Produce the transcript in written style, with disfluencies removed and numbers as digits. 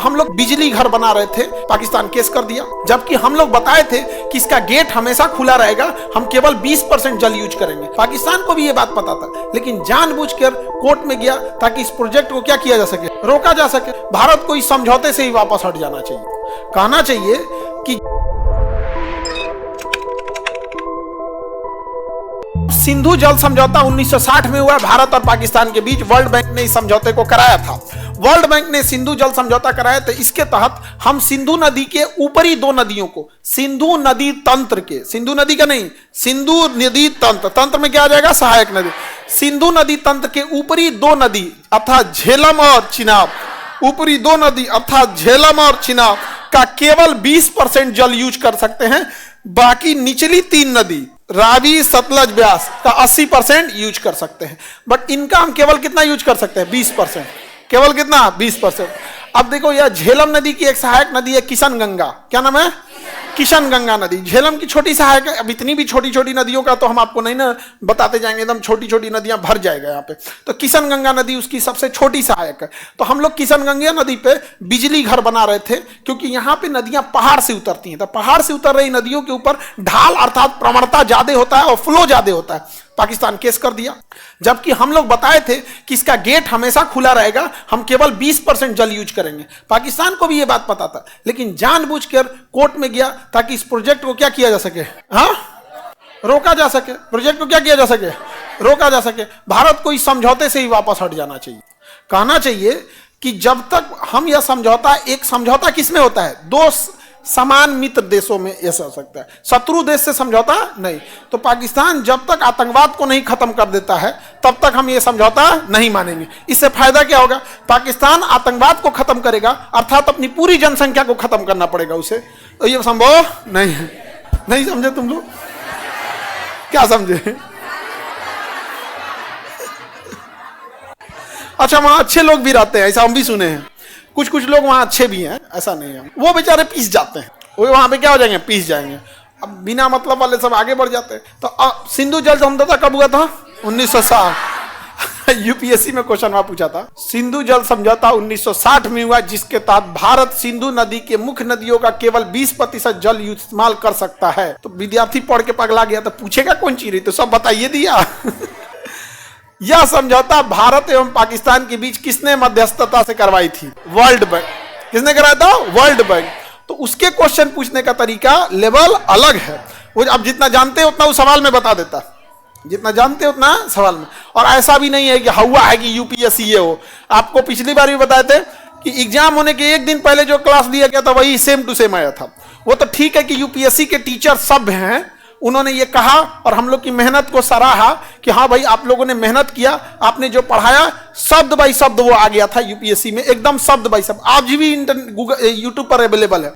हम लोग बिजली घर बना रहे थे, पाकिस्तान केस कर दिया, जबकि हम लोग बताए थे कि इसका गेट हमेशा खुला रहेगा, हम केवल 20% जल यूज करेंगे। पाकिस्तान को भी ये बात पता था, लेकिन जानबूझकर कोर्ट में गया ताकि इस प्रोजेक्ट को क्या किया जा सके, रोका जा सके। भारत को इस समझौते से ही वापस हट जाना चाहिए। कहना चाहिए कि सिंधु जल समझौता 1960 में हुआ, भारत और पाकिस्तान के बीच। वर्ल्ड बैंक ने इस समझौते को कराया था। वर्ल्ड बैंक ने सिंधु जल समझौता कराया, तो इसके तहत हम सिंधु नदी के ऊपरी दो नदियों को, सिंधु नदी तंत्र के, सिंधु नदी का नहीं, सिंधु नदी तंत्र, तंत्र में क्या आ जाएगा, सहायक नदी, सिंधु नदी तंत्र के ऊपरी दो नदी अर्थात झेलम और चिनाब, ऊपरी दो नदी अर्थात झेलम और चिनाब का केवल 20% जल यूज कर सकते हैं। बाकी निचली तीन नदी रावी, सतलज, ब्यास का 80% यूज कर सकते हैं। बट इनका हम केवल कितना यूज कर सकते हैं, 20%। केवल कितना, 20%। अब देखो, यह झेलम नदी की एक सहायक नदी है किशन गंगा। क्या नाम है, किशन गंगा नदी। झेलम की छोटी सहायक है। अब इतनी भी छोटी छोटी नदियों का तो हम आपको नहीं ना बताते जाएंगे, एकदम छोटी छोटी नदियां भर जाएगा यहाँ पे। तो किशन गंगा नदी उसकी सबसे छोटी सहायक है। तो हम लोग किशन गंगा नदी पे बिजली घर बना रहे थे, क्योंकि यहाँ पे नदियां पहाड़ से उतरती हैं। तो पहाड़ से उतर रही नदियों के ऊपर ढाल अर्थात प्रवणता ज्यादा होता है और फ्लो ज्यादा होता है। पाकिस्तान केस कर दिया, जबकि हम लोग बताए थे कि इसका गेट हमेशा खुला रहेगा, हम केवल 20% जल यूज करेंगे। पाकिस्तान को भी यह बात पता था, लेकिन जानबूझकर कोर्ट में गया ताकि इस प्रोजेक्ट को क्या किया जा सके, रोका जा सके। प्रोजेक्ट को क्या किया जा सके, रोका जा सके। भारत को इस समझौते से ही वापस हट जाना चाहिए। कहना चाहिए कि जब तक हम यह समझौता, एक समझौता किसमें होता है, दो समान मित्र देशों में ऐसा हो सकता है, शत्रु देश से समझौता नहीं। तो पाकिस्तान जब तक आतंकवाद को नहीं खत्म कर देता है, तब तक हम ये समझौता नहीं मानेंगे। इससे फायदा क्या होगा, पाकिस्तान आतंकवाद को खत्म करेगा, अर्थात अपनी पूरी जनसंख्या को खत्म करना पड़ेगा उसे। तो ये संभव नहीं है। नहीं समझे तुम लोग, क्या समझे? अच्छा, वहां अच्छे लोग भी रहते हैं, ऐसा हम भी सुने हैं। कुछ कुछ लोग वहां अच्छे भी हैं, ऐसा नहीं है। वो बेचारे पीस जाते हैं, वो वहां पे क्या हो जाएंगे, पीस जाएंगे। अब बिना मतलब वाले सब आगे बढ़ जाते हैं। तो सिंधु जल समझौता कब हुआ था, 1960। यूपीएससी में क्वेश्चन वहां पूछा था। सिंधु जल समझौता 1960 में हुआ, जिसके तहत भारत सिंधु नदी के मुख्य नदियों का केवल 20% जल इस्तेमाल कर सकता है। तो विद्यार्थी पढ़ के पगला गया, तो पूछेगा कौन चीज रही, तो सब बताइए दिया। यह समझौता भारत एवं पाकिस्तान के बीच किसने मध्यस्थता से करवाई थी, वर्ल्ड बैंक। किसने कराया था, वर्ल्ड बैंक। तो उसके क्वेश्चन पूछने का तरीका, लेवल अलग है। वो अब जितना जानते हैं उतना उस सवाल में बता देता, जितना जानते हैं उतना सवाल में। और ऐसा भी नहीं है कि हुआ है कि यूपीएससी ये हो। आपको पिछली बार भी बताए थे कि एग्जाम होने के एक दिन पहले जो क्लास दिया गया था वही सेम टू सेम आया था। वो तो ठीक है कि यूपीएससी के टीचर सब हैं, उन्होंने ये कहा और हम लोग की मेहनत को सराहा कि हाँ भाई आप लोगों ने मेहनत किया, आपने जो पढ़ाया शब्द बाई शब्द वो आ गया था यूपीएससी में, एकदम शब्द बाई शब्द। आज भी गूगल यूट्यूब पर अवेलेबल है।